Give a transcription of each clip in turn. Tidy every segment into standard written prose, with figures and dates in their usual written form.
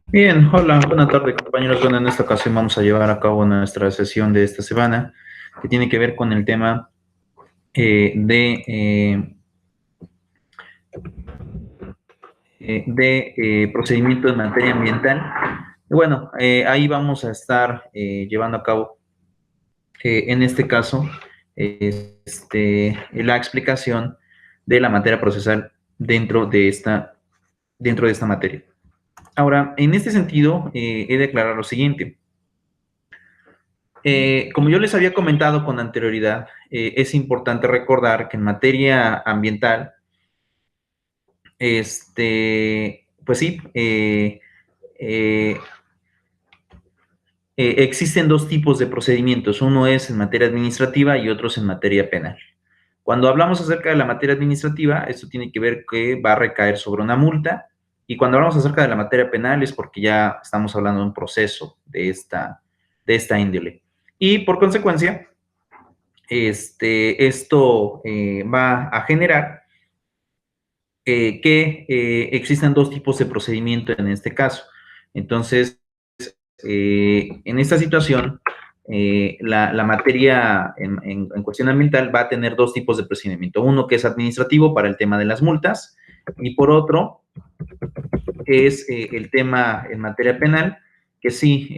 Bien, hola, buenas tardes compañeros. Bueno, en esta ocasión vamos a llevar a cabo nuestra sesión de esta semana que tiene que ver con el tema de procedimiento en materia ambiental. Y bueno, ahí vamos a estar llevando a cabo, en este caso, la explicación de la materia procesal dentro de esta materia. Ahora, en este sentido, he de aclarar lo siguiente. Como yo les había comentado con anterioridad, es importante recordar que en materia ambiental, pues sí, existen dos tipos de procedimientos. Uno es en materia administrativa y otro es en materia penal. Cuando hablamos acerca de la materia administrativa, esto tiene que ver que va a recaer sobre una multa, y cuando hablamos acerca de la materia penal es porque ya estamos hablando de un proceso de esta índole. Y por consecuencia, esto va a generar que existan dos tipos de procedimiento en este caso. Entonces, en esta situación, la materia en cuestión ambiental va a tener dos tipos de procedimiento. Uno que es administrativo para el tema de las multas, y por otro es el tema en materia penal, que sí,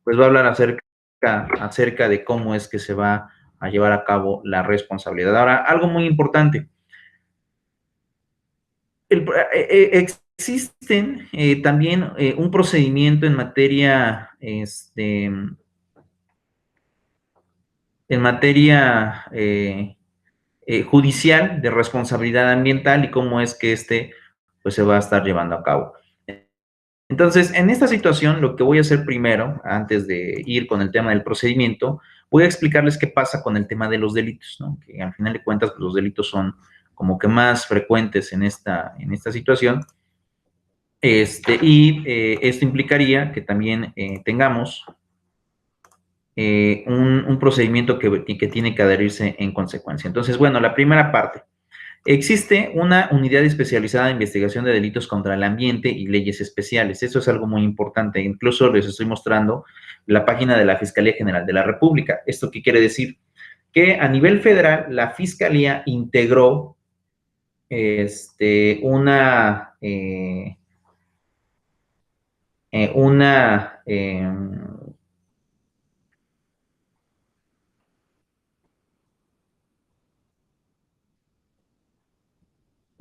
pues va a hablar acerca de cómo es que se va a llevar a cabo la responsabilidad. Ahora, algo muy importante. Existen también un procedimiento en materia judicial de responsabilidad ambiental, y cómo es que pues se va a estar llevando a cabo. Entonces, en esta situación, lo que voy a hacer primero, antes de ir con el tema del procedimiento, voy a explicarles qué pasa con el tema de los delitos, ¿no? Que al final de cuentas, pues, los delitos son como que más frecuentes en esta situación. Esto implicaría que también tengamos un procedimiento que tiene que adherirse en consecuencia. Entonces, bueno, la primera parte. Existe una unidad especializada de investigación de delitos contra el ambiente y leyes especiales. Eso es algo muy importante. Incluso les estoy mostrando la página de la Fiscalía General de la República. ¿Esto qué quiere decir? Que a nivel federal, la Fiscalía integró una... una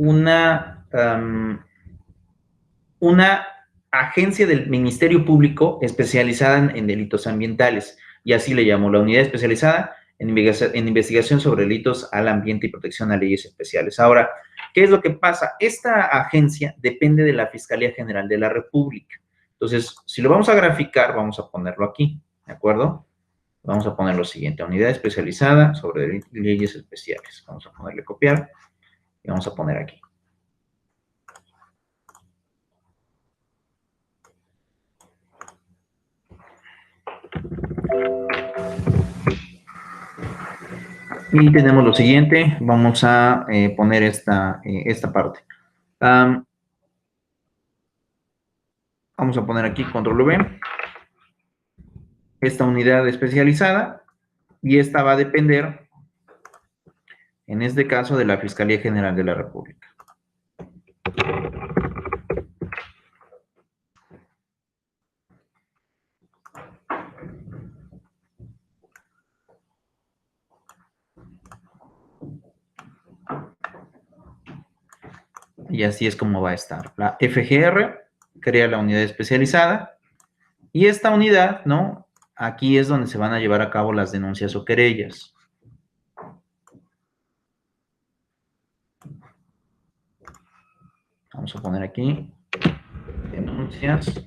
una, una agencia del Ministerio Público especializada en delitos ambientales, y así le llamó, la unidad especializada en investigación sobre delitos al ambiente y protección a leyes especiales. Ahora, ¿qué es lo que pasa? Esta agencia depende de la Fiscalía General de la República. Entonces, si lo vamos a graficar, vamos a ponerlo aquí, ¿de acuerdo? Vamos a poner lo siguiente: unidad especializada sobre leyes especiales. Vamos a ponerle copiar y vamos a poner aquí. Y tenemos lo siguiente, vamos a poner esta parte. Vamos a poner aquí control V, esta unidad especializada, y esta va a depender, en este caso, de la Fiscalía General de la República. Y así es como va a estar. La FGR crea la unidad especializada, y esta unidad, ¿no? Aquí es donde se van a llevar a cabo las denuncias o querellas. Vamos a poner aquí denuncias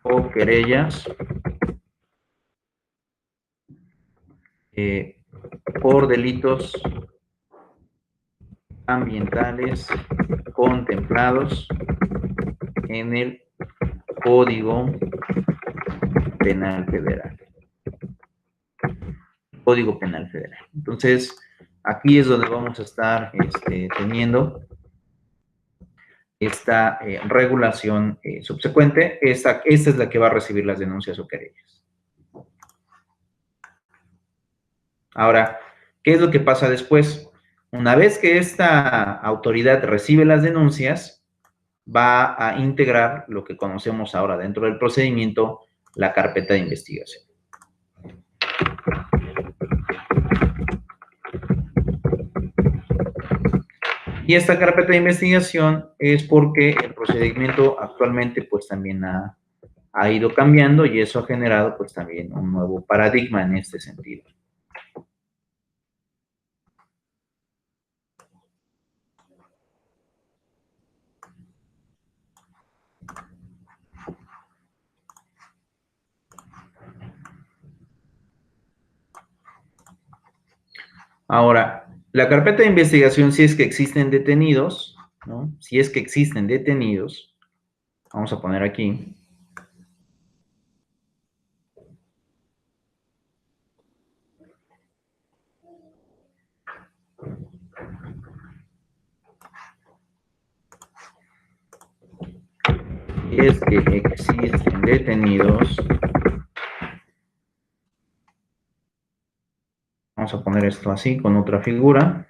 o querellas por delitos ambientales contemplados en el Código Penal Federal. Código Penal Federal. Entonces, aquí es donde vamos a estar teniendo esta regulación subsecuente. Esta es la que va a recibir las denuncias o querellas. Ahora, ¿qué es lo que pasa después? Una vez que esta autoridad recibe las denuncias, va a integrar lo que conocemos ahora dentro del procedimiento, la carpeta de investigación. Y esta carpeta de investigación es porque el procedimiento actualmente pues también ha ido cambiando y eso ha generado pues también un nuevo paradigma en este sentido. Ahora, la carpeta de investigación, si es que existen detenidos, ¿no? Si es que existen detenidos, vamos a poner aquí. Si es que existen detenidos, vamos a poner esto así, con otra figura.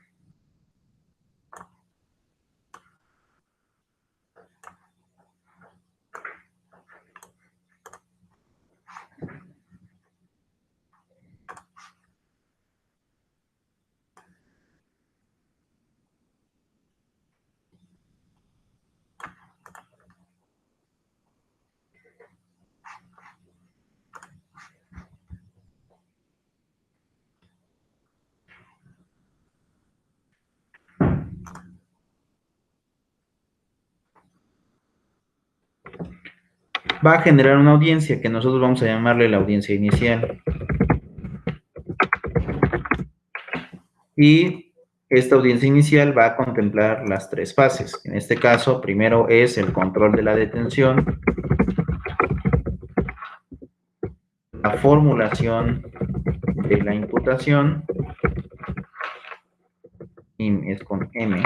Va a generar una audiencia que nosotros vamos a llamarle la audiencia inicial. Y esta audiencia inicial va a contemplar las tres fases. En este caso, primero es el control de la detención, la formulación de la imputación, y es con M,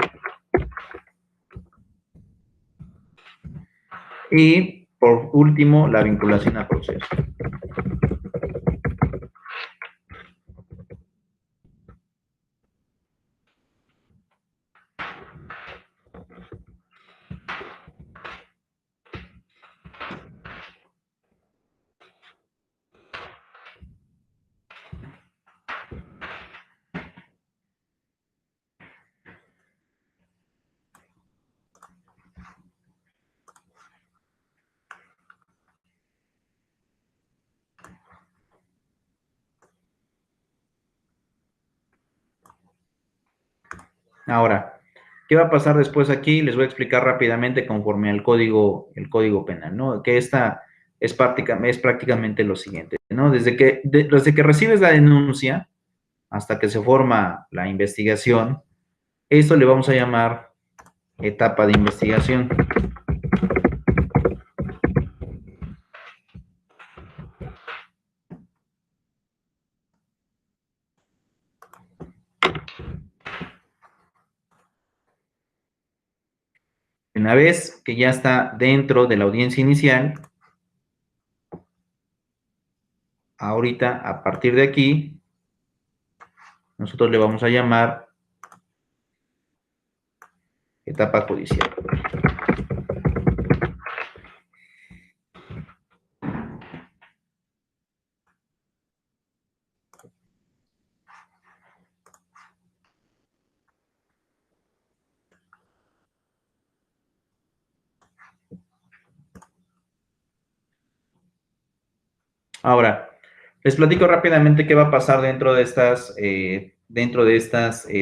y por último, la vinculación a proceso. Ahora, ¿qué va a pasar después aquí? Les voy a explicar rápidamente conforme al el código penal, ¿no? Que esta es prácticamente lo siguiente, ¿no? Desde que recibes la denuncia hasta que se forma la investigación, esto le vamos a llamar etapa de investigación. Una vez que ya está dentro de la audiencia inicial, ahorita, a partir de aquí, nosotros le vamos a llamar etapa judicial. Ahora, les platico rápidamente qué va a pasar dentro de estas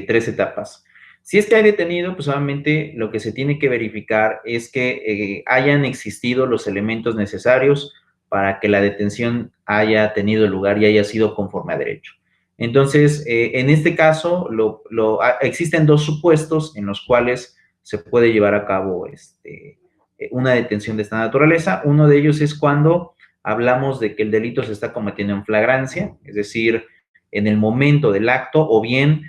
tres etapas. Si es que hay detenido, pues obviamente lo que se tiene que verificar es que hayan existido los elementos necesarios para que la detención haya tenido lugar y haya sido conforme a derecho. Entonces, en este caso, existen dos supuestos en los cuales se puede llevar a cabo una detención de esta naturaleza. Uno de ellos es cuando hablamos de que el delito se está cometiendo en flagrancia, es decir, en el momento del acto, o bien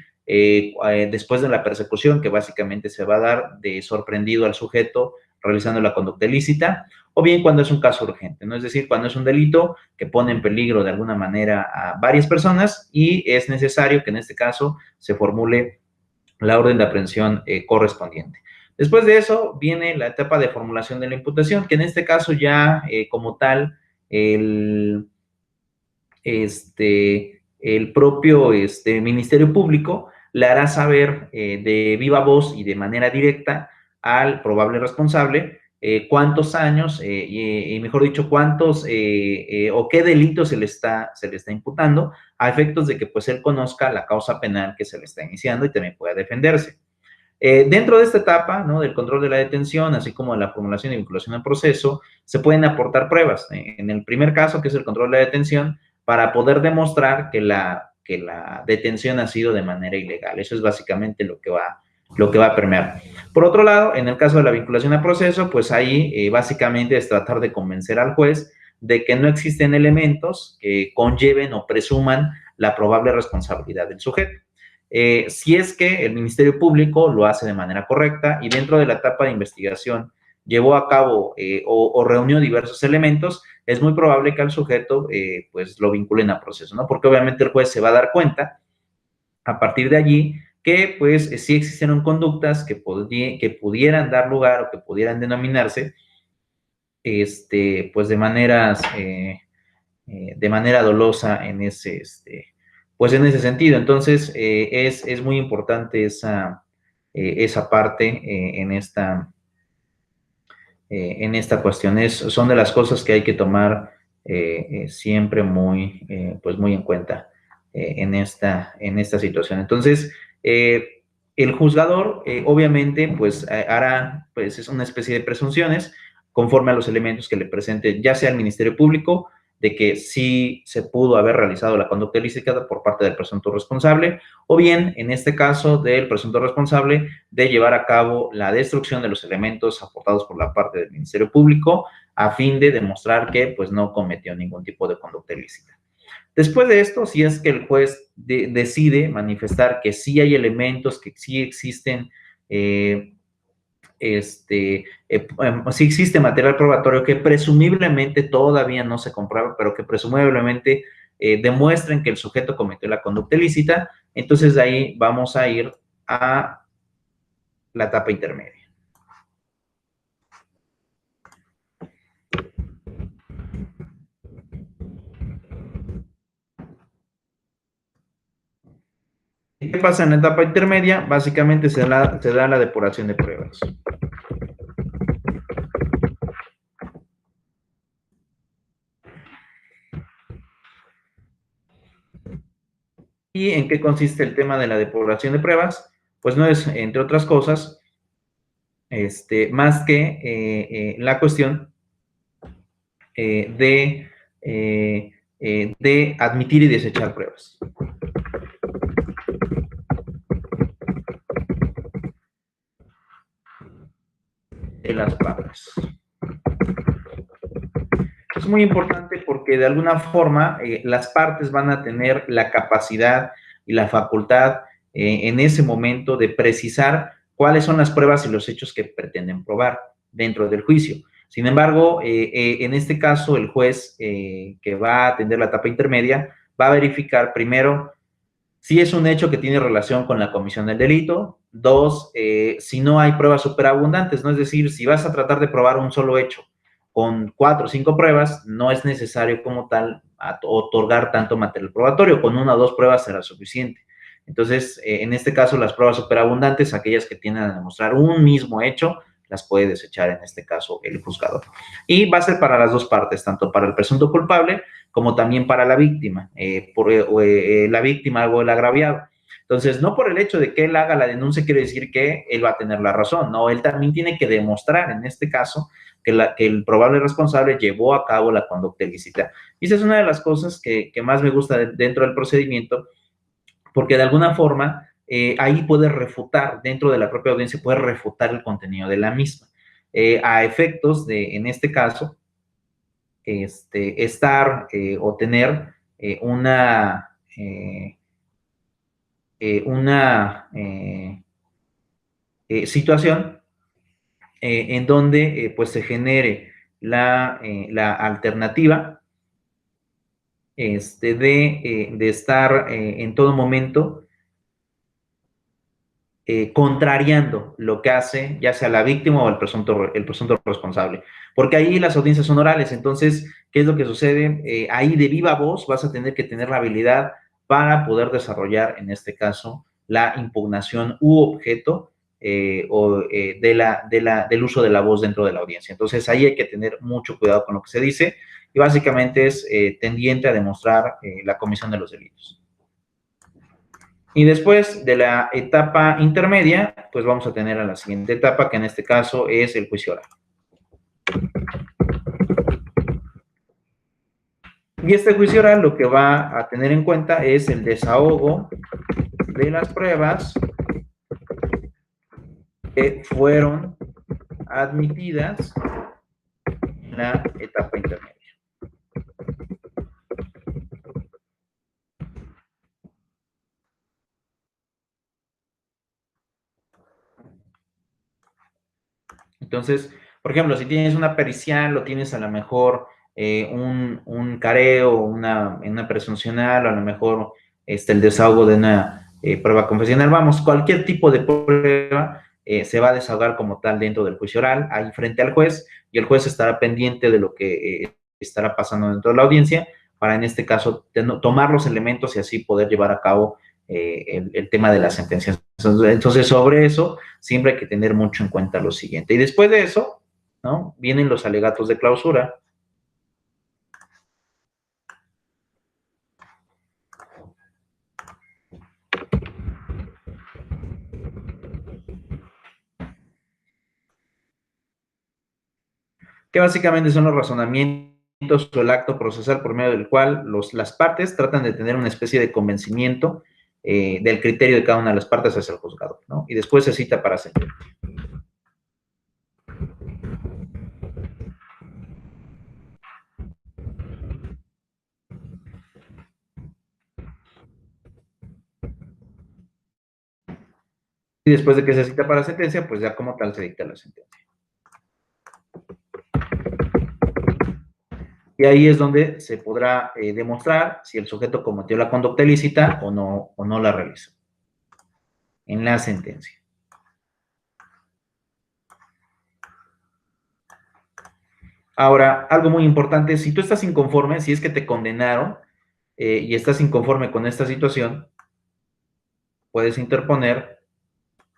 después de la persecución que básicamente se va a dar de sorprendido al sujeto realizando la conducta ilícita, o bien cuando es un caso urgente, ¿no? Es decir, cuando es un delito que pone en peligro de alguna manera a varias personas y es necesario que en este caso se formule la orden de aprehensión correspondiente. Después de eso viene la etapa de formulación de la imputación, que en este caso ya como tal el, el propio Ministerio Público le hará saber de viva voz y de manera directa al probable responsable cuántos años, y mejor dicho, cuántos o qué delito se le está imputando, a efectos de que pues él conozca la causa penal que se le está iniciando y también pueda defenderse. Dentro de esta etapa, ¿no?, del control de la detención, así como de la formulación y vinculación al proceso, se pueden aportar pruebas. En el primer caso, que es el control de la detención, para poder demostrar que la detención ha sido de manera ilegal. Eso es básicamente lo que va a permear. Por otro lado, en el caso de la vinculación al proceso, pues ahí básicamente es tratar de convencer al juez de que no existen elementos que conlleven o presuman la probable responsabilidad del sujeto. Si es que el Ministerio Público lo hace de manera correcta y dentro de la etapa de investigación llevó a cabo o reunió diversos elementos, es muy probable que al sujeto pues lo vinculen a proceso, ¿no? Porque obviamente el juez se va a dar cuenta a partir de allí que pues sí existieron conductas que pudieran dar lugar o que pudieran denominarse pues de manera dolosa en ese, pues en ese sentido. Entonces, es muy importante esa parte en esta cuestión. Son de las cosas que hay que tomar siempre pues muy en cuenta en esta situación. Entonces, el juzgador, obviamente, pues hará, pues es una especie de presunciones conforme a los elementos que le presente, ya sea el Ministerio Público, de que sí se pudo haber realizado la conducta ilícita por parte del presunto responsable, o bien, en este caso, del presunto responsable de llevar a cabo la destrucción de los elementos aportados por la parte del Ministerio Público a fin de demostrar que pues no cometió ningún tipo de conducta ilícita. Después de esto, si es que el juez decide manifestar que sí hay elementos, que sí existen sí existe material probatorio que presumiblemente todavía no se comprueba, pero que presumiblemente demuestren que el sujeto cometió la conducta ilícita, entonces de ahí vamos a ir a la etapa intermedia. ¿Qué pasa en la etapa intermedia? Básicamente se da la depuración de pruebas. ¿Y en qué consiste el tema de la depuración de pruebas? Pues no es, entre otras cosas, más que la cuestión de admitir y desechar pruebas. De las partes. Es muy importante porque de alguna forma las partes van a tener la capacidad y la facultad en ese momento de precisar cuáles son las pruebas y los hechos que pretenden probar dentro del juicio. Sin embargo, en este caso, el juez que va a atender la etapa intermedia va a verificar primero si es un hecho que tiene relación con la comisión del delito. Dos, si no hay pruebas superabundantes, ¿no? Es decir, si vas a tratar de probar un solo hecho con 4 o 5 pruebas, no es necesario como tal otorgar tanto material probatorio. Con 1 o 2 pruebas será suficiente. Entonces, en este caso, las pruebas superabundantes, aquellas que tienden a demostrar un mismo hecho, las puede desechar en este caso el juzgador. Y va a ser para las dos partes, tanto para el presunto culpable como también para la víctima, la víctima o el agraviado. Entonces, no por el hecho de que él haga la denuncia quiere decir que él va a tener la razón, no, él también tiene que demostrar, en este caso, que el probable responsable llevó a cabo la conducta ilícita. Y esa es una de las cosas que más me gusta dentro del procedimiento, porque de alguna forma ahí puede refutar, dentro de la propia audiencia, puede refutar el contenido de la misma. A efectos de, en este caso, estar o tener una una situación en donde pues se genere la alternativa de estar en todo momento contrariando lo que hace ya sea la víctima o el presunto responsable. Porque ahí las audiencias son orales, entonces, ¿qué es lo que sucede? Ahí de viva voz vas a tener que tener la habilidad para poder desarrollar, en este caso, la impugnación u objeto del uso de la voz dentro de la audiencia. Entonces, ahí hay que tener mucho cuidado con lo que se dice y básicamente es tendiente a demostrar la comisión de los delitos. Y después de la etapa intermedia, pues vamos a tener a la siguiente etapa, que en este caso es el juicio oral. Y este juicio oral lo que va a tener en cuenta es el desahogo de las pruebas que fueron admitidas en la etapa intermedia. Entonces, por ejemplo, si tienes una pericial o tienes a lo mejor un careo, una presuncional, o a lo mejor el desahogo de una prueba confesional, vamos, cualquier tipo de prueba se va a desahogar como tal dentro del juicio oral, ahí frente al juez, y el juez estará pendiente de lo que estará pasando dentro de la audiencia, para en este caso tomar los elementos y así poder llevar a cabo el tema de las sentencias. Entonces, sobre eso, siempre hay que tener mucho en cuenta lo siguiente. Y después de eso, ¿no? Vienen los alegatos de clausura. Que básicamente son los razonamientos o el acto procesal por medio del cual las partes tratan de tener una especie de convencimiento del criterio de cada una de las partes hacia el juzgado, ¿no? Y después se cita para sentencia. Y después de que se cita para sentencia, pues ya como tal se dicta la sentencia. Y ahí es donde se podrá demostrar si el sujeto cometió la conducta ilícita o no la realizó en la sentencia. Ahora, algo muy importante, si tú estás inconforme, si es que te condenaron y estás inconforme con esta situación, puedes interponer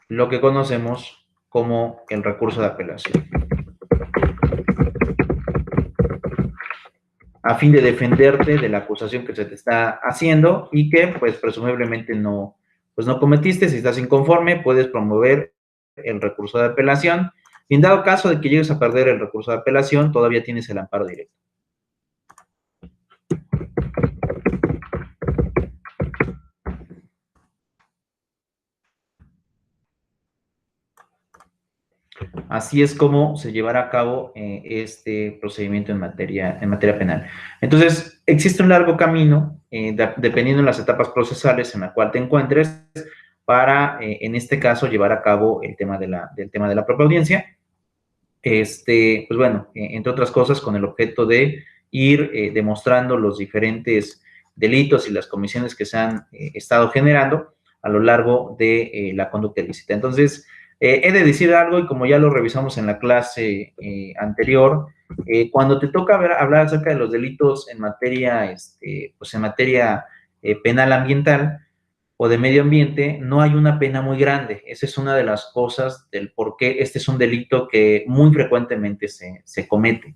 lo que conocemos como el recurso de apelación, a fin de defenderte de la acusación que se te está haciendo y que, pues, presumiblemente pues no cometiste. Si estás inconforme, puedes promover el recurso de apelación. Y en dado caso de que llegues a perder el recurso de apelación, todavía tienes el amparo directo. Así es como se llevará a cabo este procedimiento en materia penal. Entonces, existe un largo camino, dependiendo de las etapas procesales en la cual te encuentres, para, en este caso, llevar a cabo el tema del tema de la propia audiencia. Pues bueno, entre otras cosas, con el objeto de ir demostrando los diferentes delitos y las comisiones que se han estado generando a lo largo de la conducta ilícita. Entonces, he de decir algo, y como ya lo revisamos en la clase anterior, cuando te toca hablar acerca de los delitos en materia, pues en materia penal ambiental o de medio ambiente, no hay una pena muy grande. Esa es una de las cosas del por qué este es un delito que muy frecuentemente se comete.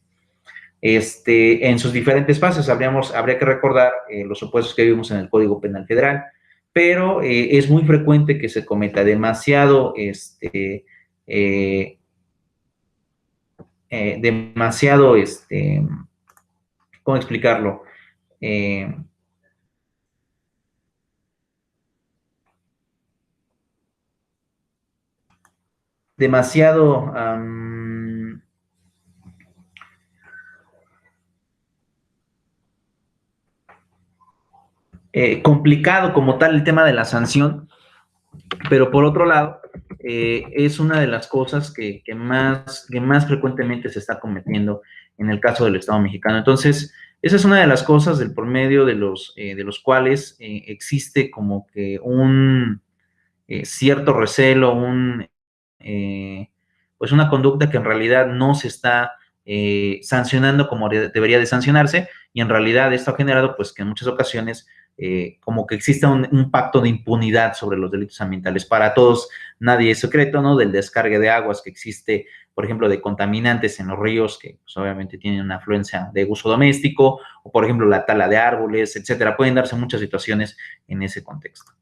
En sus diferentes fases, habría que recordar los supuestos que vimos en el Código Penal Federal, pero es muy frecuente que se cometa demasiado, ¿cómo explicarlo? Demasiado complicado como tal el tema de la sanción, Pero por otro lado, es una de las cosas que más frecuentemente se está cometiendo en el caso del Estado mexicano. Entonces, esa es una de las cosas del por medio de los cuales existe como que un cierto recelo, pues una conducta que en realidad no se está sancionando como debería de sancionarse, y en realidad esto ha generado pues que en muchas ocasiones como que exista un pacto de impunidad sobre los delitos ambientales. Para todos nadie es secreto, ¿no? Del descargue de aguas que existe, por ejemplo, de contaminantes en los ríos que pues, obviamente tienen una afluencia de uso doméstico, o por ejemplo la tala de árboles, etcétera. Pueden darse muchas situaciones en ese contexto.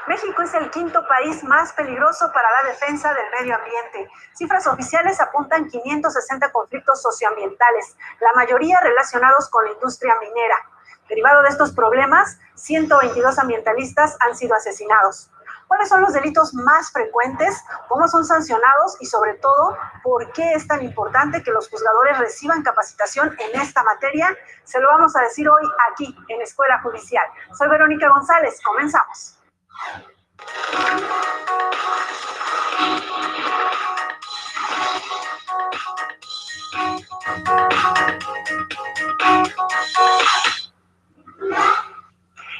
México es el quinto país más peligroso para la defensa del medio ambiente. Cifras oficiales apuntan 560 conflictos socioambientales, la mayoría relacionados con la industria minera. Derivado de estos problemas, 122 ambientalistas han sido asesinados. ¿Cuáles son los delitos más frecuentes? ¿Cómo son sancionados? Y sobre todo, ¿por qué es tan importante que los juzgadores reciban capacitación en esta materia? Se lo vamos a decir hoy aquí, en Escuela Judicial. Soy Verónica González. Comenzamos.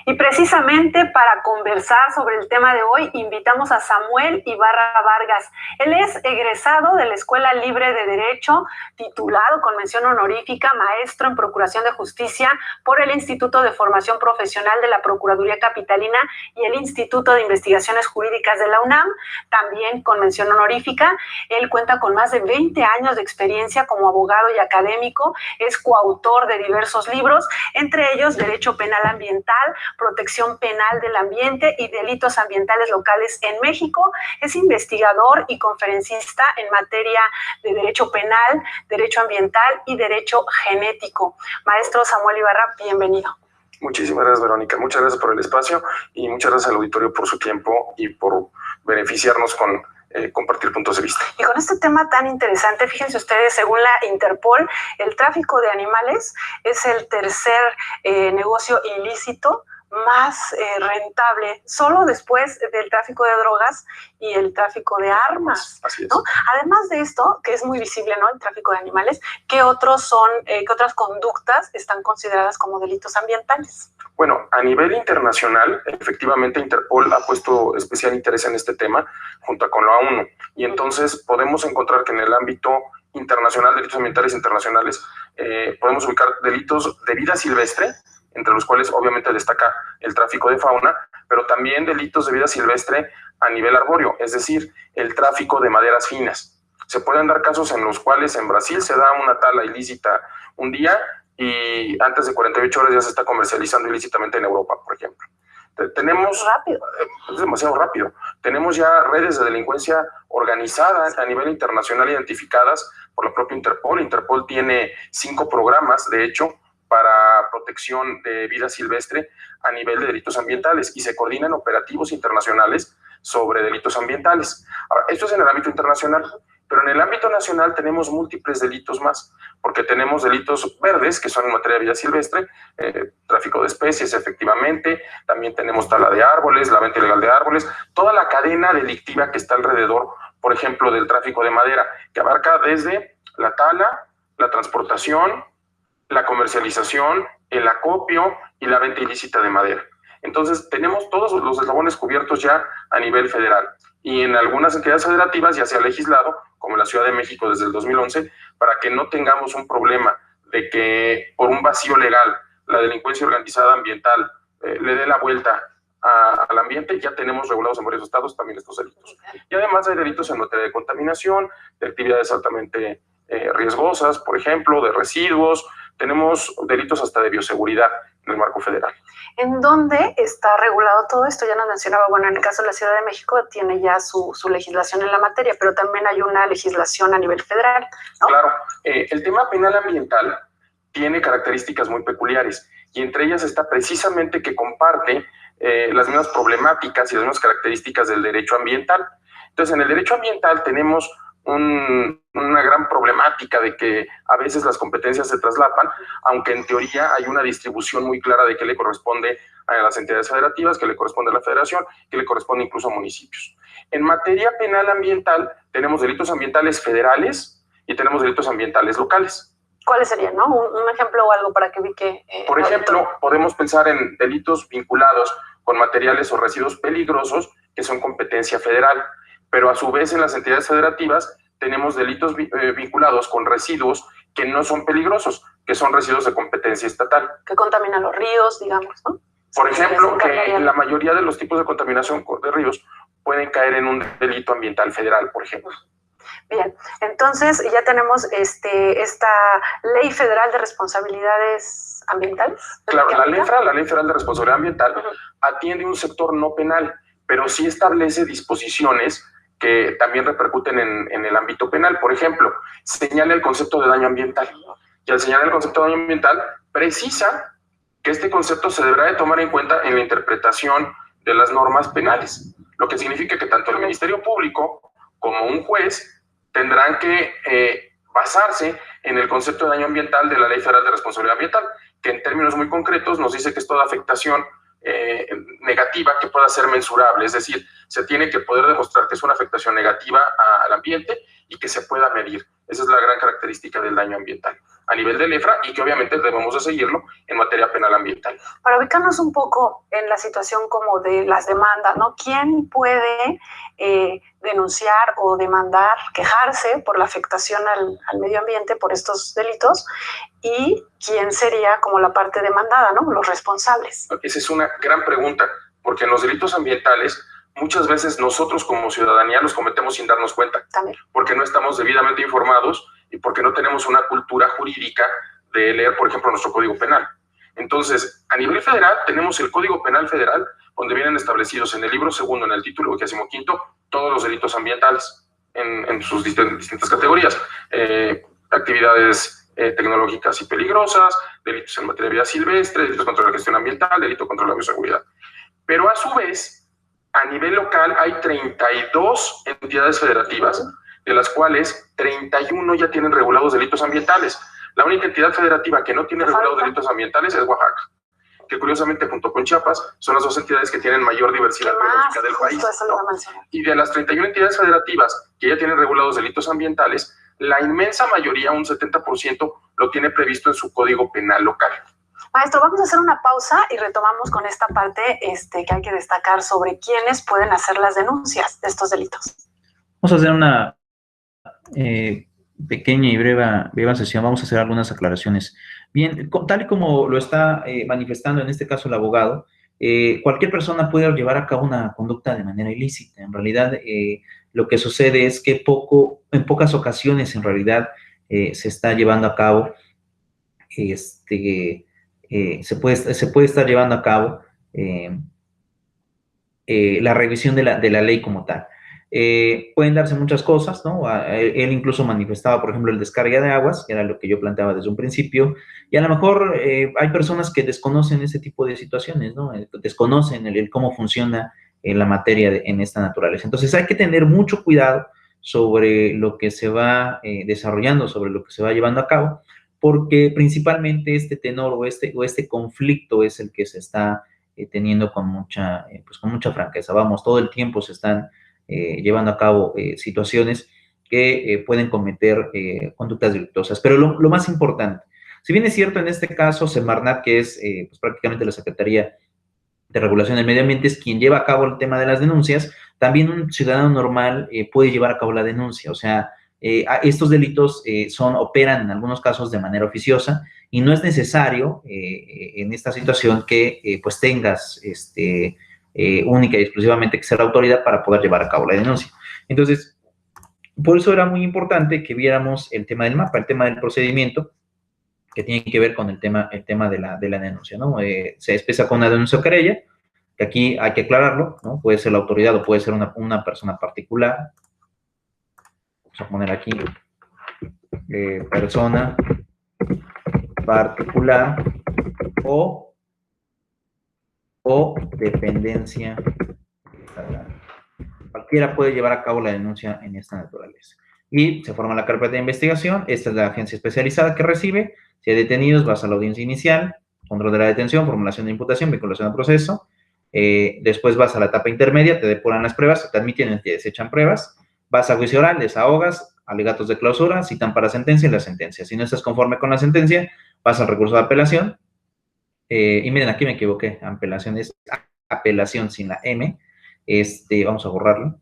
Y precisamente para conversar sobre el tema de hoy, invitamos a Samuel Ibarra Vargas. Él es egresado de la Escuela Libre de Derecho, titulado con mención honorífica, maestro en Procuración de Justicia por el Instituto de Formación Profesional de la Procuraduría Capitalina y el Instituto de Investigaciones Jurídicas de la UNAM, también con mención honorífica. Él cuenta con más de 20 años de experiencia como abogado y académico, es coautor de diversos libros, entre ellos Derecho Penal Ambiental, Protección Penal del Ambiente y Delitos Ambientales Locales en México. Es investigador y conferencista en materia de Derecho Penal, Derecho Ambiental y Derecho Genético. Maestro Samuel Ibarra, bienvenido. Muchísimas gracias, Verónica. Muchas gracias por el espacio y muchas gracias al auditorio por su tiempo y por beneficiarnos con compartir puntos de vista. Y con este tema tan interesante, fíjense ustedes, según la Interpol, el tráfico de animales es el tercer negocio ilícito más rentable, solo después del tráfico de drogas y el tráfico de armas. Así es. ¿No? Además de esto, que es muy visible, ¿no? El tráfico de animales, ¿qué otras conductas están consideradas como delitos ambientales? Bueno, a nivel internacional, efectivamente, Interpol ha puesto especial interés en este tema junto con la ONU. Y entonces podemos encontrar que en el ámbito internacional, delitos ambientales internacionales, podemos ubicar delitos de vida silvestre, entre los cuales obviamente destaca el tráfico de fauna, pero también delitos de vida silvestre a nivel arbóreo, es decir, el tráfico de maderas finas. Se pueden dar casos en los cuales en Brasil se da una tala ilícita un día y antes de 48 horas ya se está comercializando ilícitamente en Europa, por ejemplo. Tenemos, rápido. Es demasiado rápido. Tenemos ya redes de delincuencia organizada a nivel internacional identificadas por la propia Interpol. Interpol tiene 5 programas, de hecho, para protección de vida silvestre a nivel de delitos ambientales y se coordinan operativos internacionales sobre delitos ambientales. Ahora, esto es en el ámbito internacional, pero en el ámbito nacional tenemos múltiples delitos más, porque tenemos delitos verdes, que son en materia de vida silvestre, tráfico de especies, efectivamente, también tenemos tala de árboles, la venta ilegal de árboles, toda la cadena delictiva que está alrededor, por ejemplo, del tráfico de madera, que abarca desde la tala, la transportación, la comercialización, el acopio y la venta ilícita de madera. Entonces, tenemos todos los eslabones cubiertos ya a nivel federal. Y en algunas entidades federativas ya se ha legislado, como la Ciudad de México desde el 2011, para que no tengamos un problema de que por un vacío legal la delincuencia organizada ambiental le dé la vuelta al ambiente. Ya tenemos regulados en varios estados también estos delitos. Y además hay delitos en materia de contaminación, de actividades altamente riesgosas, por ejemplo, de residuos. Tenemos delitos hasta de bioseguridad, en el marco federal. ¿En dónde está regulado todo esto? Ya nos mencionaba, bueno, en el caso de la Ciudad de México tiene ya su legislación en la materia, pero también hay una legislación a nivel federal, ¿no? Claro, el tema penal ambiental tiene características muy peculiares y entre ellas está precisamente que comparte las mismas problemáticas y las mismas características del derecho ambiental. Entonces, en el derecho ambiental tenemos una gran problemática de que a veces las competencias se traslapan, aunque en teoría hay una distribución muy clara de qué le corresponde a las entidades federativas, qué le corresponde a la federación, qué le corresponde incluso a municipios. En materia penal ambiental tenemos delitos ambientales federales y tenemos delitos ambientales locales. ¿Cuáles serían, no? Un ejemplo o algo para que ubique. Por ejemplo, podemos pensar en delitos vinculados con materiales o residuos peligrosos que son competencia federal, pero a su vez en las entidades federativas tenemos delitos vinculados con residuos que no son peligrosos, que son residuos de competencia estatal. Que contaminan los ríos, digamos, ¿no? Por ejemplo, que la mayoría de los tipos de contaminación de ríos pueden caer en un delito ambiental federal, por ejemplo. Bien, entonces ya tenemos esta Ley Federal de Responsabilidades Ambientales. Claro, la Ley Federal de Responsabilidad Ambiental atiende un sector no penal, pero sí establece disposiciones que también repercuten en el ámbito penal. Por ejemplo, señala el concepto de daño ambiental. Y al señalar el concepto de daño ambiental, precisa que este concepto se deberá de tomar en cuenta en la interpretación de las normas penales, lo que significa que tanto el Ministerio Público como un juez tendrán que basarse en el concepto de daño ambiental de la Ley Federal de Responsabilidad Ambiental, que en términos muy concretos nos dice que es toda afectación negativa que pueda ser mensurable, es decir, se tiene que poder demostrar que es una afectación negativa al ambiente y que se pueda medir. Esa es la gran característica del daño ambiental a nivel del EFRA y que obviamente debemos de seguirlo en materia penal ambiental. Para ubicarnos un poco en la situación como de las demandas, ¿no? ¿Quién puede denunciar o demandar, quejarse por la afectación al medio ambiente por estos delitos? ¿Y quién sería como la parte demandada, ¿no? Los responsables. Esa es una gran pregunta, porque en los delitos ambientales muchas veces nosotros como ciudadanía los cometemos sin darnos cuenta, también, porque no estamos debidamente informados y porque no tenemos una cultura jurídica de leer, por ejemplo, nuestro Código Penal. Entonces, a nivel federal tenemos el Código Penal Federal, donde vienen establecidos en el libro segundo, en el título 25, todos los delitos ambientales en sus distintas categorías. Actividades tecnológicas y peligrosas, delitos en materia de vida silvestre, delitos contra la gestión ambiental, delito contra la bioseguridad. Pero a su vez, a nivel local hay 32 entidades federativas, de las cuales 31 ya tienen regulados delitos ambientales. La única entidad federativa que no tiene regulados delitos ambientales es Oaxaca, que curiosamente junto con Chiapas son las dos entidades que tienen mayor diversidad biológica del país, ¿no? Y de las 31 entidades federativas que ya tienen regulados delitos ambientales, la inmensa mayoría, un 70%, lo tiene previsto en su código penal local. Maestro, vamos a hacer una pausa y retomamos con esta parte que hay que destacar sobre quiénes pueden hacer las denuncias de estos delitos. Vamos a hacer una pequeña y breve sesión. Vamos a hacer algunas aclaraciones. Bien, tal y como lo está manifestando en este caso el abogado, cualquier persona puede llevar a cabo una conducta de manera ilícita. En realidad, lo que sucede es que en pocas ocasiones, en realidad, se está llevando a cabo, se puede estar llevando a cabo la revisión de la ley como tal. Pueden darse muchas cosas, ¿no? Él incluso manifestaba, por ejemplo, el descarga de aguas, que era lo que yo planteaba desde un principio, y a lo mejor hay personas que desconocen ese tipo de situaciones, ¿no? Desconocen el cómo funciona la materia en esta naturaleza. Entonces hay que tener mucho cuidado sobre lo que se va desarrollando, sobre lo que se va llevando a cabo, porque principalmente este tenor o este conflicto es el que se está teniendo con mucha franqueza. Vamos, todo el tiempo se están llevando a cabo situaciones que pueden cometer conductas delictuosas. Pero lo más importante, si bien es cierto en este caso, Semarnat, que es pues prácticamente la Secretaría de Regulación del Medio Ambiente, es quien lleva a cabo el tema de las denuncias, también un ciudadano normal puede llevar a cabo la denuncia. O sea, estos delitos operan en algunos casos de manera oficiosa y no es necesario en esta situación que pues tengas única y exclusivamente que ser la autoridad para poder llevar a cabo la denuncia. Entonces, por eso era muy importante que viéramos el tema del mapa, el tema del procedimiento, que tiene que ver con el tema de la denuncia, ¿no? Se expresa con una denuncia o querella, que aquí hay que aclararlo, ¿no? Puede ser la autoridad o puede ser una persona particular. Vamos a poner aquí persona particular o dependencia. Cualquiera puede llevar a cabo la denuncia en esta naturaleza. Y se forma la carpeta de investigación. Esta es la agencia especializada que recibe. Si hay detenidos, vas a la audiencia inicial, control de la detención, formulación de imputación, vinculación al proceso. Después vas a la etapa intermedia, te depuran las pruebas, te admiten y te desechan pruebas. Vas a juicio oral, desahogas, alegatos de clausura, citan para sentencia y la sentencia. Si no estás conforme con la sentencia, vas al recurso de apelación. Y miren, aquí me equivoqué. Apelación es apelación sin la M. Vamos a borrarlo.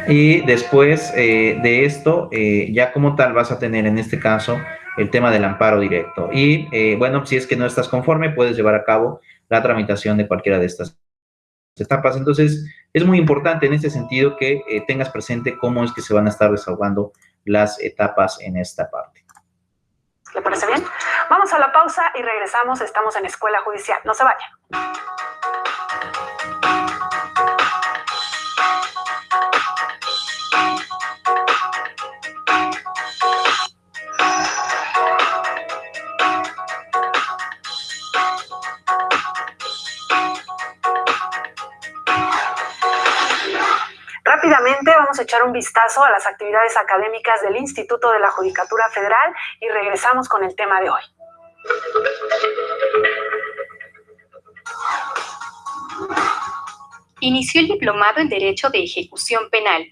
Y después de esto, ya como tal vas a tener en este caso el tema del amparo directo. Y bueno, si es que no estás conforme, puedes llevar a cabo la tramitación de cualquiera de estas etapas. Entonces, es muy importante en este sentido que tengas presente cómo es que se van a estar desahogando las etapas en esta parte. ¿Le parece bien? Vamos a la pausa y regresamos. Estamos en Escuela Judicial. No se vayan. Rápidamente vamos a echar un vistazo a las actividades académicas del Instituto de la Judicatura Federal y regresamos con el tema de hoy. Inició el diplomado en Derecho de Ejecución Penal.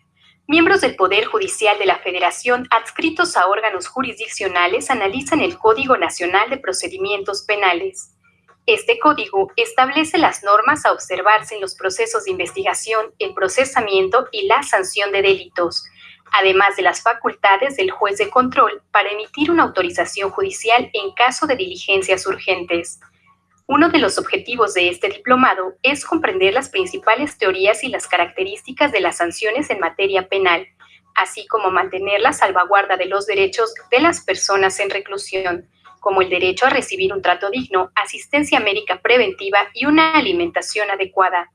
Miembros del Poder Judicial de la Federación adscritos a órganos jurisdiccionales analizan el Código Nacional de Procedimientos Penales. Este código establece las normas a observarse en los procesos de investigación, el procesamiento y la sanción de delitos, además de las facultades del juez de control para emitir una autorización judicial en caso de diligencias urgentes. Uno de los objetivos de este diplomado es comprender las principales teorías y las características de las sanciones en materia penal, así como mantener la salvaguarda de los derechos de las personas en reclusión, como el derecho a recibir un trato digno, asistencia médica preventiva y una alimentación adecuada.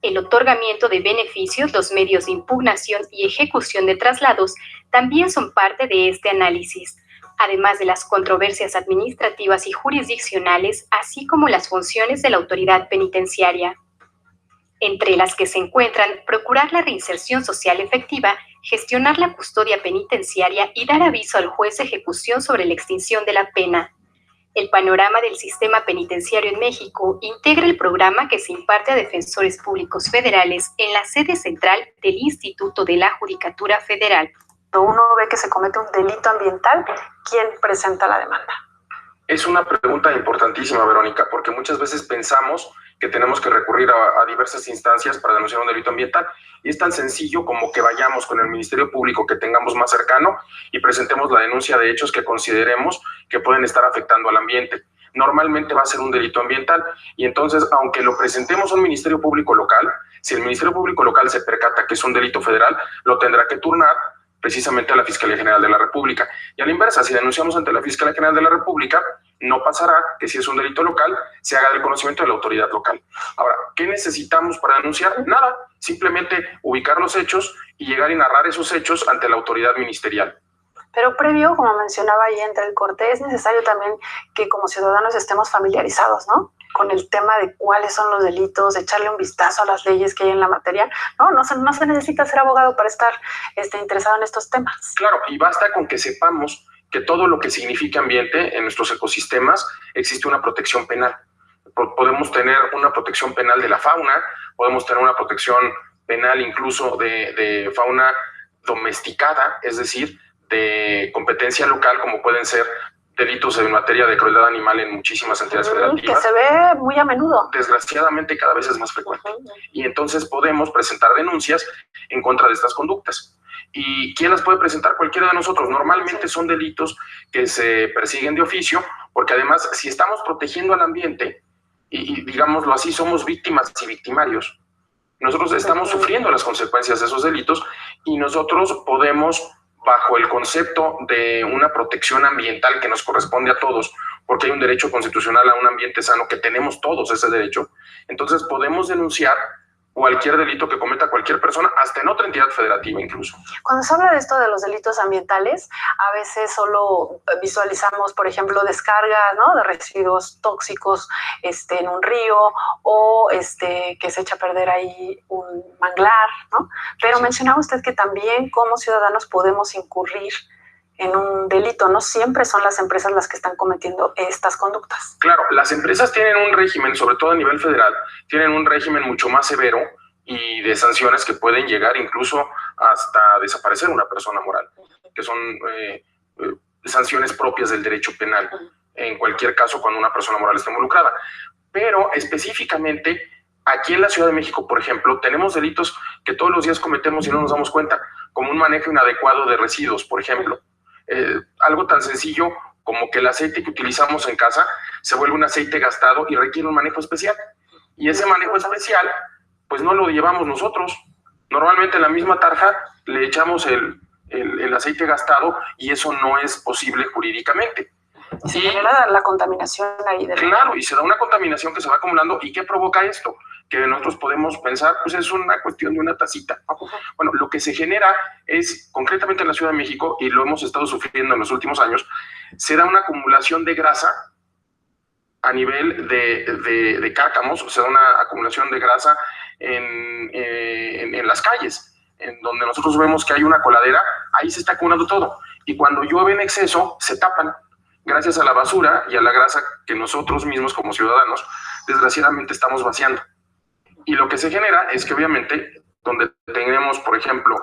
El otorgamiento de beneficios, los medios de impugnación y ejecución de traslados también son parte de este análisis, además de las controversias administrativas y jurisdiccionales, así como las funciones de la autoridad penitenciaria, entre las que se encuentran procurar la reinserción social efectiva, gestionar la custodia penitenciaria y dar aviso al juez de ejecución sobre la extinción de la pena. El panorama del sistema penitenciario en México integra el programa que se imparte a defensores públicos federales en la sede central del Instituto de la Judicatura Federal. Cuando uno ve que se comete un delito ambiental, ¿quién presenta la demanda? Es una pregunta importantísima, Verónica, porque muchas veces pensamos que tenemos que recurrir a diversas instancias para denunciar un delito ambiental, y es tan sencillo como que vayamos con el Ministerio Público que tengamos más cercano y presentemos la denuncia de hechos que consideremos que pueden estar afectando al ambiente. Normalmente va a ser un delito ambiental, y entonces, aunque lo presentemos a un Ministerio Público local, si el Ministerio Público local se percata que es un delito federal, lo tendrá que turnar precisamente a la Fiscalía General de la República. Y a la inversa, si denunciamos ante la Fiscalía General de la República, no pasará que si es un delito local, se haga del conocimiento de la autoridad local. Ahora, ¿qué necesitamos para denunciar? Nada, simplemente ubicar los hechos y llegar y narrar esos hechos ante la autoridad ministerial. Pero previo, como mencionaba ahí entre el corte, es necesario también que como ciudadanos estemos familiarizados, ¿no?, con el tema de cuáles son los delitos, echarle un vistazo a las leyes que hay en la materia. No se necesita ser abogado para estar interesado en estos temas. Claro, y basta con que sepamos que todo lo que significa ambiente en nuestros ecosistemas existe una protección penal. Podemos tener una protección penal de la fauna, podemos tener una protección penal incluso de fauna domesticada, es decir, de competencia local, como pueden ser delitos en materia de crueldad animal en muchísimas entidades federativas. Que se ve muy a menudo. Desgraciadamente cada vez es más frecuente. Y entonces podemos presentar denuncias en contra de estas conductas. ¿Y quién las puede presentar? Cualquiera de nosotros. Normalmente son delitos que se persiguen de oficio, porque además, si estamos protegiendo al ambiente, y digámoslo así, somos víctimas y victimarios. Nosotros estamos sufriendo las consecuencias de esos delitos y nosotros podemos bajo el concepto de una protección ambiental que nos corresponde a todos, porque hay un derecho constitucional a un ambiente sano que tenemos todos ese derecho, entonces podemos denunciar cualquier delito que cometa cualquier persona, hasta en otra entidad federativa incluso. Cuando se habla de esto de los delitos ambientales, a veces solo visualizamos, por ejemplo, descargas, ¿no?, de residuos tóxicos en un río, o que se echa a perder ahí un manglar, ¿no? Pero mencionaba usted que también como ciudadanos podemos incurrir en un delito. No siempre son las empresas las que están cometiendo estas conductas. Claro, las empresas tienen un régimen, sobre todo a nivel federal, tienen un régimen mucho más severo y de sanciones que pueden llegar incluso hasta desaparecer una persona moral, que son sanciones propias del derecho penal, en cualquier caso cuando una persona moral está involucrada. Pero específicamente aquí en la Ciudad de México, por ejemplo, tenemos delitos que todos los días cometemos y no nos damos cuenta, como un manejo inadecuado de residuos, por ejemplo. Algo tan sencillo como que el aceite que utilizamos en casa se vuelve un aceite gastado y requiere un manejo especial. Y ese manejo especial, pues no lo llevamos nosotros. Normalmente en la misma tarja le echamos el aceite gastado y eso no es posible jurídicamente. Y se genera la contaminación ahí. Claro, y se da una contaminación que se va acumulando. ¿Y qué provoca esto? Que nosotros podemos pensar, pues es una cuestión de una tacita. Bueno, lo que se genera es, concretamente en la Ciudad de México, y lo hemos estado sufriendo en los últimos años, se da una acumulación de grasa a nivel de cárcamos, o sea, una acumulación de grasa en las calles, en donde nosotros vemos que hay una coladera, ahí se está acumulando todo. Y cuando llueve en exceso, se tapan, gracias a la basura y a la grasa que nosotros mismos como ciudadanos, desgraciadamente, estamos vaciando. Y lo que se genera es que obviamente donde tenemos, por ejemplo,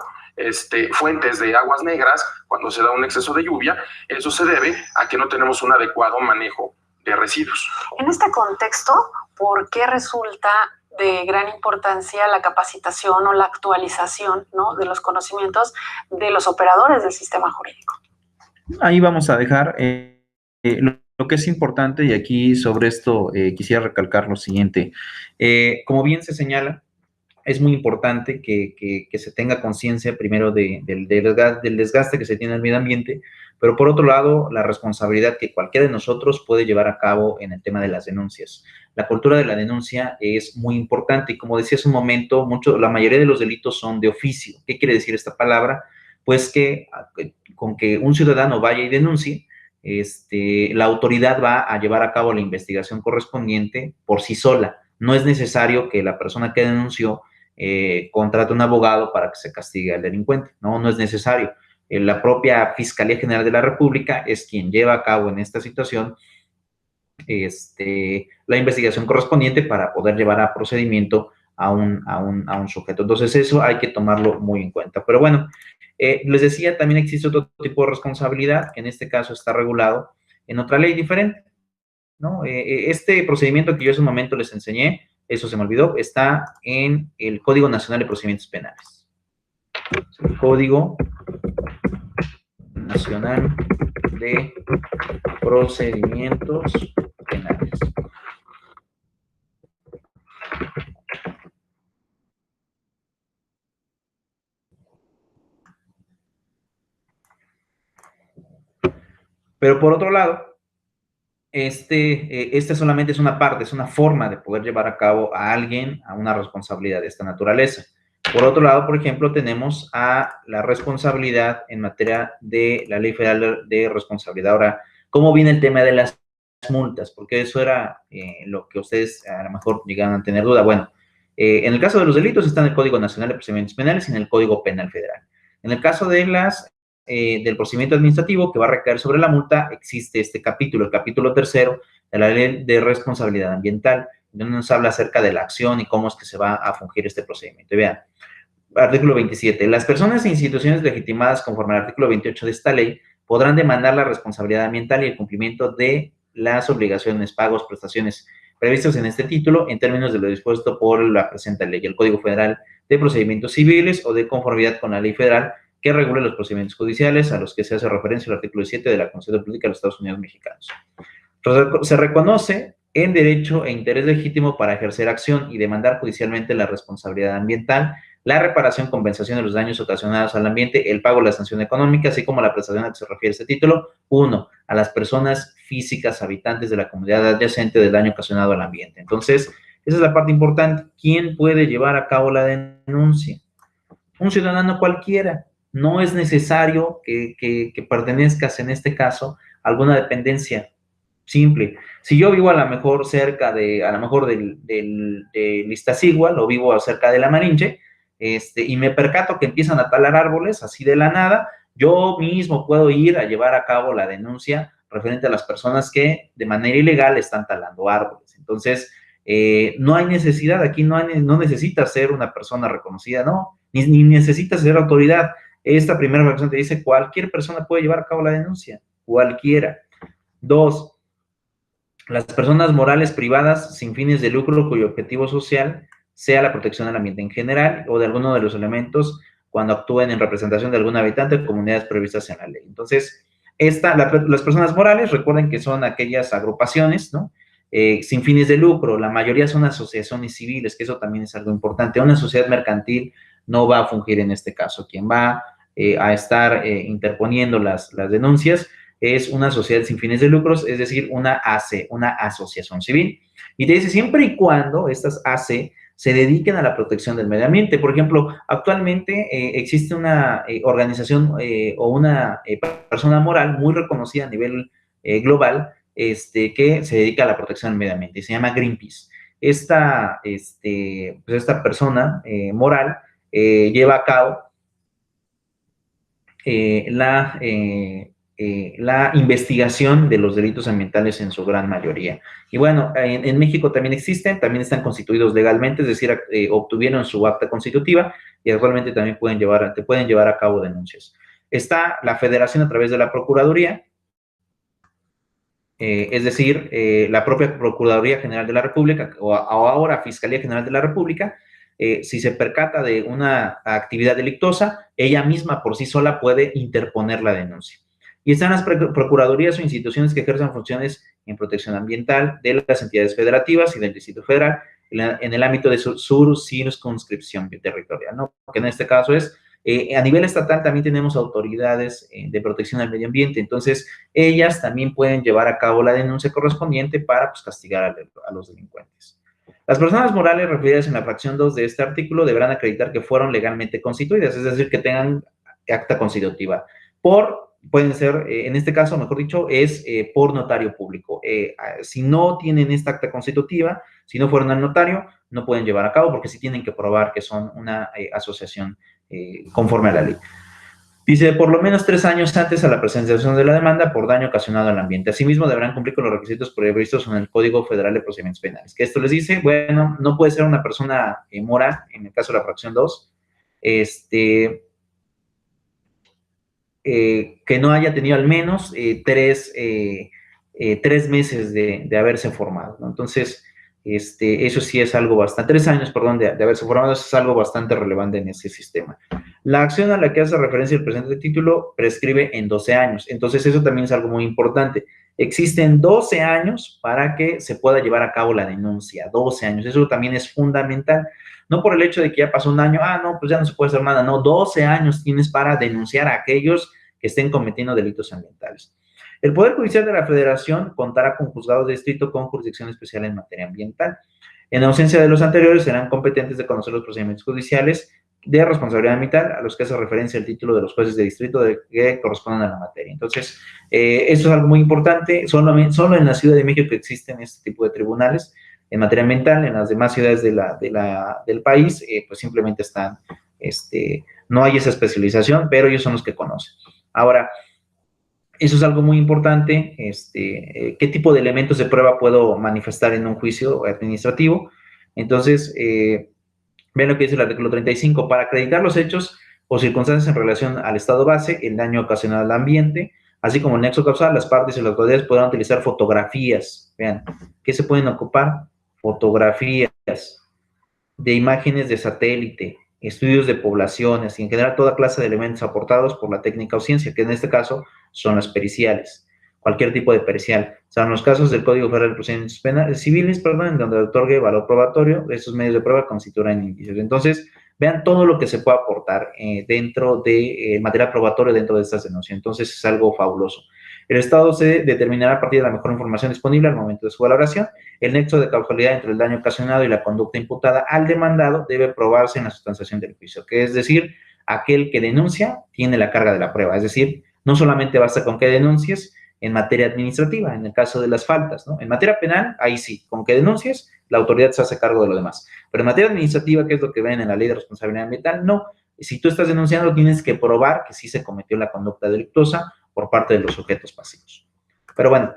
fuentes de aguas negras, cuando se da un exceso de lluvia, eso se debe a que no tenemos un adecuado manejo de residuos. En este contexto, ¿por qué resulta de gran importancia la capacitación o la actualización, ¿no?, de los conocimientos de los operadores del sistema jurídico? Ahí vamos a dejar lo que es importante, y aquí sobre esto quisiera recalcar lo siguiente. Como bien se señala, es muy importante que se tenga conciencia primero del desgaste que se tiene en el medio ambiente, pero por otro lado, la responsabilidad que cualquiera de nosotros puede llevar a cabo en el tema de las denuncias. La cultura de la denuncia es muy importante y, como decía hace un momento, la mayoría de los delitos son de oficio. ¿Qué quiere decir esta palabra? Pues que con que un ciudadano vaya y denuncie, la autoridad va a llevar a cabo la investigación correspondiente por sí sola. No es necesario que la persona que denunció contrate un abogado para que se castigue al delincuente. No es necesario. La propia Fiscalía General de la República es quien lleva a cabo en esta situación la investigación correspondiente para poder llevar a procedimiento a un sujeto. Entonces, eso hay que tomarlo muy en cuenta. Pero bueno, les decía, también existe otro tipo de responsabilidad, que en este caso está regulado en otra ley diferente, ¿no? Este procedimiento que yo hace un momento les enseñé, eso se me olvidó, está en el Código Nacional de Procedimientos Penales. El Código Nacional de Procedimientos Penales. Pero por otro lado, este solamente es una parte, es una forma de poder llevar a cabo a alguien a una responsabilidad de esta naturaleza. Por otro lado, por ejemplo, tenemos a la responsabilidad en materia de la Ley Federal de Responsabilidad. Ahora, ¿cómo viene el tema de las multas? Porque eso era lo que ustedes a lo mejor llegaron a tener duda. Bueno, en el caso de los delitos está en el Código Nacional de Procedimientos Penales y en el Código Penal Federal. En el caso de del procedimiento administrativo que va a recaer sobre la multa, existe este capítulo, el capítulo 3 de la Ley de Responsabilidad Ambiental, donde nos habla acerca de la acción y cómo es que se va a fungir este procedimiento. Y vean, artículo 27. Las personas e instituciones legitimadas conforme al artículo 28 de esta ley podrán demandar la responsabilidad ambiental y el cumplimiento de las obligaciones, pagos, prestaciones previstos en este título en términos de lo dispuesto por la presente ley, el Código Federal de Procedimientos Civiles o de conformidad con la ley federal que regule los procedimientos judiciales a los que se hace referencia el artículo 7 de la Constitución Política de los Estados Unidos Mexicanos. Se reconoce en derecho e interés legítimo para ejercer acción y demandar judicialmente la responsabilidad ambiental la reparación, compensación de los daños ocasionados al ambiente, el pago de la sanción económica, así como la prestación a que se refiere este título. 1. A las personas físicas habitantes de la comunidad adyacente del daño ocasionado al ambiente. Entonces, esa es la parte importante. ¿Quién puede llevar a cabo la denuncia? Un ciudadano cualquiera. No es necesario que pertenezcas, en este caso, a alguna dependencia. Simple. Si yo vivo a lo mejor cerca de, de Iztaccíhuatl, o vivo cerca de La Malinche, y me percato que empiezan a talar árboles así de la nada, yo mismo puedo ir a llevar a cabo la denuncia referente a las personas que de manera ilegal están talando árboles. Entonces, no hay necesidad, aquí no necesitas ser una persona reconocida, no, ni necesitas ser autoridad. Esta primera fracción te dice cualquier persona puede llevar a cabo la denuncia, cualquiera. 2. Las personas morales privadas sin fines de lucro cuyo objetivo social sea la protección del ambiente en general o de alguno de los elementos cuando actúen en representación de algún habitante o comunidades previstas en la ley. Entonces, las personas morales, recuerden que son aquellas agrupaciones, ¿no? Sin fines de lucro, la mayoría son asociaciones civiles, que eso también es algo importante. Una sociedad mercantil no va a fungir en este caso. Quien va a estar interponiendo las denuncias es una sociedad sin fines de lucros, es decir, una AC, una asociación civil. Y te dice, siempre y cuando estas AC se dediquen a la protección del medio ambiente. Por ejemplo, actualmente existe una organización o una persona moral muy reconocida a nivel global que se dedica a la protección del medio ambiente y se llama Greenpeace. Esta persona moral lleva a cabo la investigación de los delitos ambientales en su gran mayoría. Y bueno, en México también existen, también están constituidos legalmente, es decir, obtuvieron su acta constitutiva y actualmente también pueden llevar a cabo denuncias. Está la Federación a través de la Procuraduría, es decir, la propia Procuraduría General de la República o ahora Fiscalía General de la República. Si se percata de una actividad delictuosa, ella misma por sí sola puede interponer la denuncia. Y están las procuradurías o instituciones que ejercen funciones en protección ambiental de las entidades federativas y del Distrito Federal en el ámbito de su circunscripción territorial, ¿no? Que en este caso es, a nivel estatal también tenemos autoridades de protección al medio ambiente, entonces ellas también pueden llevar a cabo la denuncia correspondiente para pues, castigar a los delincuentes. Las personas morales referidas en la fracción 2 de este artículo deberán acreditar que fueron legalmente constituidas, es decir, que tengan acta constitutiva. Pueden ser, en este caso, mejor dicho, es por notario público. Si no tienen esta acta constitutiva, si no fueron al notario, no pueden llevar a cabo porque sí tienen que probar que son una asociación conforme a la ley. Dice, por lo menos 3 años antes a la presentación de la demanda por daño ocasionado al ambiente. Asimismo, deberán cumplir con los requisitos previstos en el Código Federal de Procedimientos Penales. Que esto les dice, bueno, no puede ser una persona moral, en el caso de la fracción 2, que no haya tenido al menos 3 meses de haberse formado, ¿no? Entonces, eso sí es algo bastante, 3 años, perdón, de haberse formado, eso es algo bastante relevante en ese sistema. La acción a la que hace referencia el presente título prescribe en 12 años, entonces eso también es algo muy importante. Existen 12 años para que se pueda llevar a cabo la denuncia, 12 años, eso también es fundamental. No por el hecho de que ya pasó un año, no, pues ya no se puede hacer nada, no, 12 años tienes para denunciar a aquellos que estén cometiendo delitos ambientales. El Poder Judicial de la Federación contará con juzgados de distrito con jurisdicción especial en materia ambiental. En ausencia de los anteriores, serán competentes de conocer los procedimientos judiciales de responsabilidad ambiental a los que hace referencia el título de los jueces de distrito que correspondan a la materia. Entonces, eso es algo muy importante. Solo en la Ciudad de México existen este tipo de tribunales en materia ambiental. En las demás ciudades del país, pues simplemente están, no hay esa especialización, pero ellos son los que conocen. Ahora, eso es algo muy importante. ¿Qué tipo de elementos de prueba puedo manifestar en un juicio administrativo? Entonces, vean lo que dice el artículo 35. Para acreditar los hechos o circunstancias en relación al estado base, el daño ocasionado al ambiente, así como el nexo causal, las partes y las autoridades podrán utilizar fotografías. Vean, ¿qué se pueden ocupar? Fotografías de imágenes de satélite, estudios de poblaciones y en general toda clase de elementos aportados por la técnica o ciencia, que en este caso son las periciales, cualquier tipo de pericial. O sea, en los casos del Código Federal de Procedimientos Civiles, en donde otorgue valor probatorio, estos medios de prueba constituirán indicios. Entonces, vean todo lo que se puede aportar dentro de material probatorio dentro de estas denuncias. Entonces, es algo fabuloso. El Estado se determinará a partir de la mejor información disponible al momento de su valoración. El nexo de causalidad entre el daño ocasionado y la conducta imputada al demandado debe probarse en la sustanciación del juicio, que es decir, aquel que denuncia tiene la carga de la prueba. Es decir, no solamente basta con que denuncies en materia administrativa, en el caso de las faltas, ¿no? En materia penal, ahí sí, con que denuncies, la autoridad se hace cargo de lo demás. Pero en materia administrativa, que es lo que ven en la Ley de Responsabilidad Ambiental, no. Si tú estás denunciando, tienes que probar que sí se cometió la conducta delictuosa por parte de los sujetos pasivos. Pero bueno,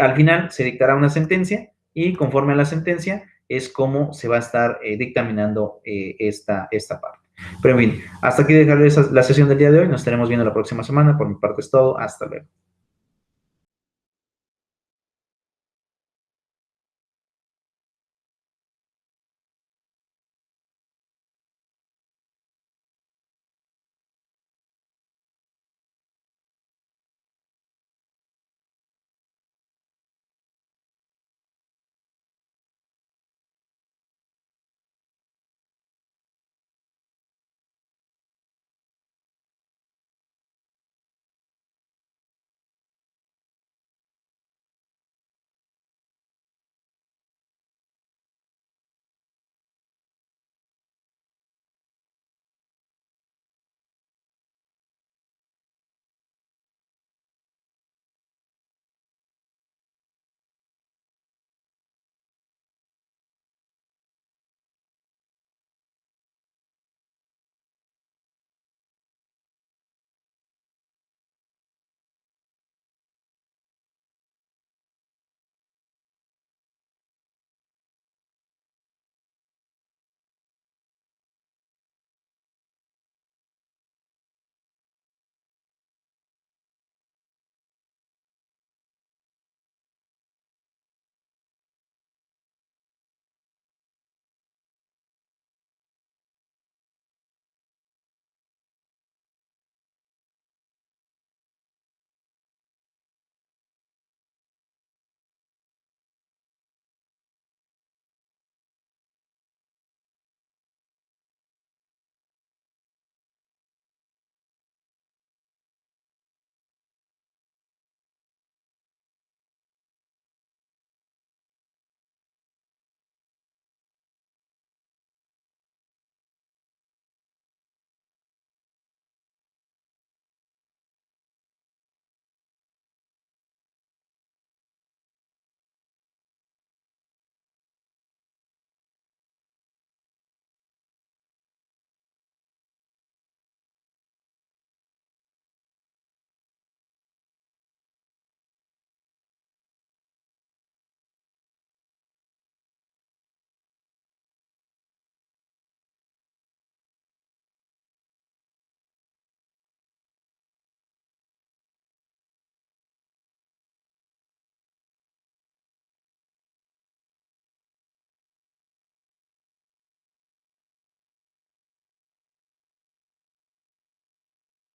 al final se dictará una sentencia y conforme a la sentencia es como se va a estar dictaminando esta parte. Pero en fin, hasta aquí dejarles la sesión del día de hoy. Nos estaremos viendo la próxima semana. Por mi parte es todo. Hasta luego.